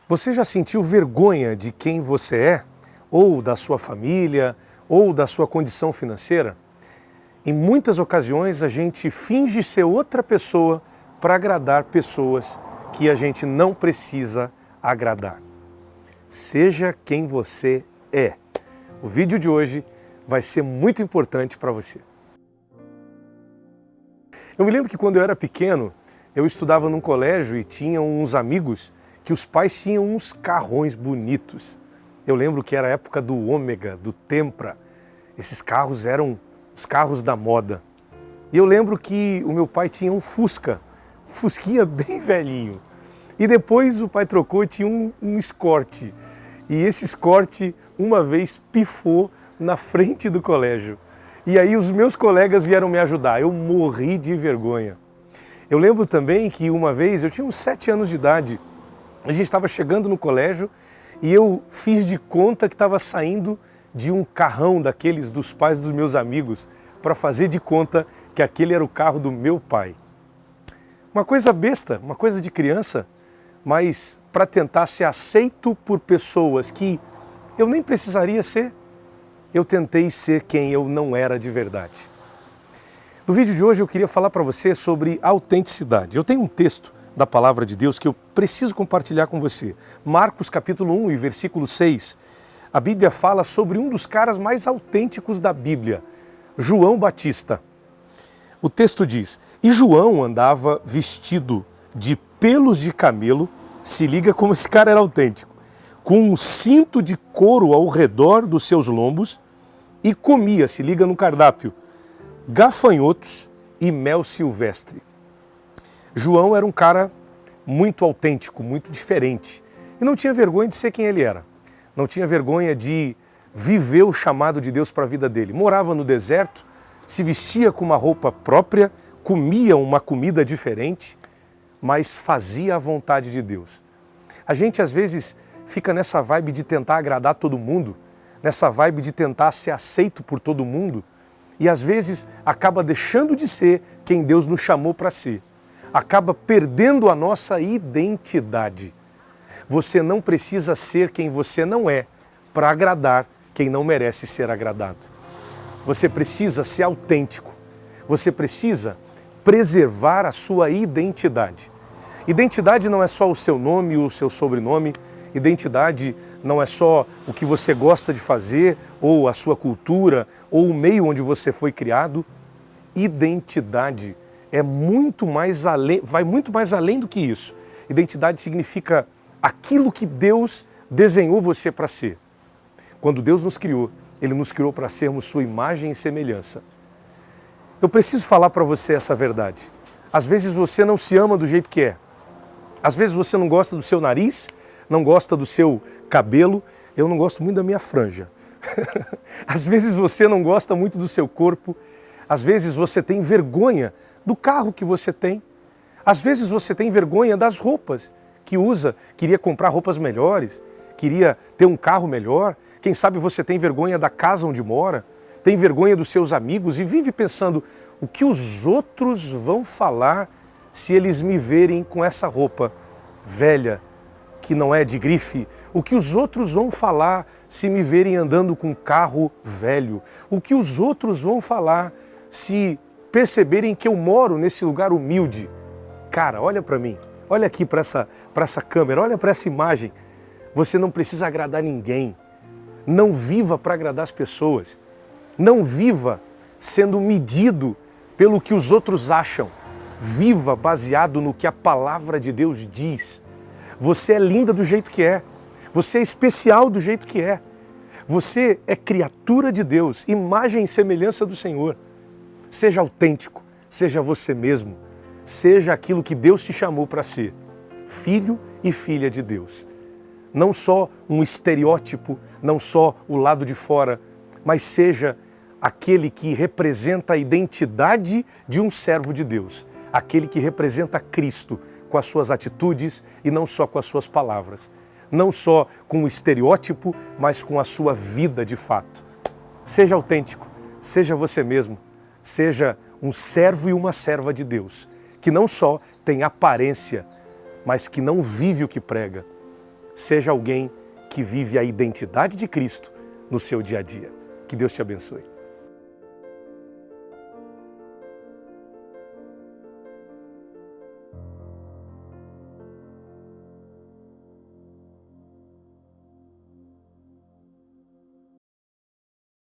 Você já sentiu vergonha de quem você é? Ou da sua família? Ou da sua condição financeira? Em muitas ocasiões a gente finge ser outra pessoa para agradar pessoas que a gente não precisa agradar. Seja quem você é. O vídeo de hoje vai ser muito importante para você. Eu me lembro que quando eu era pequeno, eu estudava num colégio e tinha uns amigos que os pais tinham uns carrões bonitos. Eu lembro que era a época do Ômega, do Tempra. Esses carros eram os carros da moda. E eu lembro que o meu pai tinha um Fusca, um Fusquinha bem velhinho. E depois o pai trocou e tinha um Escort. E esse Escort uma vez pifou na frente do colégio. E aí os meus colegas vieram me ajudar. Eu morri de vergonha. Eu lembro também que uma vez, eu tinha uns 7 anos de idade, a gente estava chegando no colégio e eu fiz de conta que estava saindo de um carrão daqueles dos pais dos meus amigos para fazer de conta que aquele era o carro do meu pai. Uma coisa besta, uma coisa de criança, mas para tentar ser aceito por pessoas que eu nem precisaria ser, eu tentei ser quem eu não era de verdade. No vídeo de hoje eu queria falar para você sobre autenticidade. Eu tenho um texto da palavra de Deus que eu preciso compartilhar com você. Marcos capítulo 1 e versículo 6. A Bíblia fala sobre um dos caras mais autênticos da Bíblia, João Batista. O texto diz: e João andava vestido de pelos de camelo, se liga como esse cara era autêntico, com um cinto de couro ao redor dos seus lombos e comia, se liga no cardápio, gafanhotos e mel silvestre. João era um cara muito autêntico, muito diferente. E não tinha vergonha de ser quem ele era. Não tinha vergonha de viver o chamado de Deus para a vida dele. Morava no deserto, se vestia com uma roupa própria, comia uma comida diferente, mas fazia a vontade de Deus. A gente às vezes fica nessa vibe de tentar agradar todo mundo, nessa vibe de tentar ser aceito por todo mundo, e às vezes acaba deixando de ser quem Deus nos chamou para ser. Acaba perdendo a nossa identidade. Você não precisa ser quem você não é para agradar quem não merece ser agradado. Você precisa ser autêntico. Você precisa preservar a sua identidade. Identidade não é só o seu nome ou o seu sobrenome. Identidade não é só o que você gosta de fazer, ou a sua cultura, ou o meio onde você foi criado. Identidade é muito mais além, vai muito mais além do que isso. Identidade significa aquilo que Deus desenhou você para ser. Quando Deus nos criou, Ele nos criou para sermos sua imagem e semelhança. Eu preciso falar para você essa verdade. Às vezes você não se ama do jeito que é. Às vezes você não gosta do seu nariz, não gosta do seu cabelo. Eu não gosto muito da minha franja. Às vezes você não gosta muito do seu corpo. Às vezes você tem vergonha do carro que você tem. Às vezes você tem vergonha das roupas que usa. Queria comprar roupas melhores, queria ter um carro melhor. Quem sabe você tem vergonha da casa onde mora, tem vergonha dos seus amigos e vive pensando o que os outros vão falar se eles me verem com essa roupa velha, que não é de grife. O que os outros vão falar se me verem andando com um carro velho. O que os outros vão falar se perceberem que eu moro nesse lugar humilde. Cara, olha para mim, olha aqui para essa câmera, olha para essa imagem. Você não precisa agradar ninguém. Não viva para agradar as pessoas. Não viva sendo medido pelo que os outros acham. Viva baseado no que a palavra de Deus diz. Você é linda do jeito que é. Você é especial do jeito que é. Você é criatura de Deus, imagem e semelhança do Senhor. Seja autêntico, seja você mesmo, seja aquilo que Deus te chamou para ser, filho e filha de Deus. Não só um estereótipo, não só o lado de fora, mas seja aquele que representa a identidade de um servo de Deus, aquele que representa Cristo com as suas atitudes e não só com as suas palavras, não só com o estereótipo, mas com a sua vida de fato. Seja autêntico, seja você mesmo. Seja um servo e uma serva de Deus, que não só tem aparência, mas que não vive o que prega. seja alguém que vive a identidade de Cristo no seu dia a dia. Que Deus te abençoe.